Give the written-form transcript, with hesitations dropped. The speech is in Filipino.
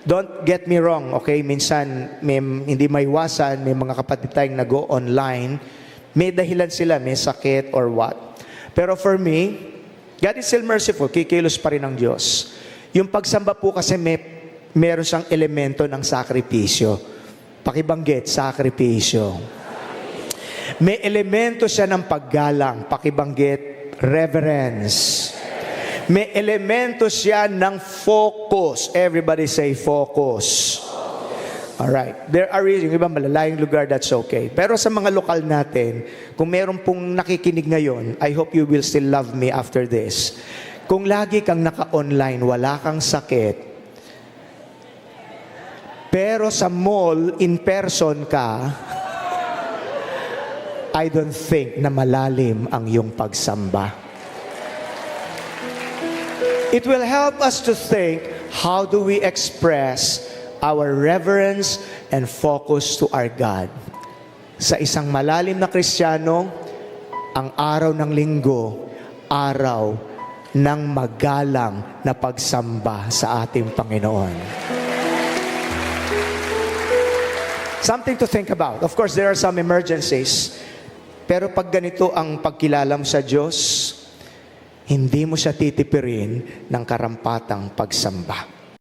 Don't get me wrong, okay? Minsan, hindi maiwasan, may mga kapatid tayong nag-go online, may dahilan sila, may sakit or what. Pero for me, God is still merciful, kikilos pa rin ang Diyos. Yung pagsamba po kasi meron siyang elemento ng sakripisyo. Pakibanggit, sakripisyo. May elemento siya ng paggalang, pakibanggit, reverence. May elemento siya ng focus. Everybody say focus. Alright. There are reasons. Yung iba malalayong lugar, that's okay. Pero sa mga lokal natin, kung meron pong nakikinig ngayon, I hope you will still love me after this. Kung lagi kang naka-online, wala kang sakit, pero sa mall, in person ka, I don't think na malalim ang iyong pagsamba. It will help us to think, how do we express our reverence and focus to our God? Sa isang malalim na Kristiyano, ang araw ng linggo, araw ng magalang na pagsamba sa ating Panginoon. Something to think about. Of course, there are some emergencies. Pero pag ganito ang pagkilala mo sa Diyos, hindi mo siya titipirin ng karampatang pagsamba.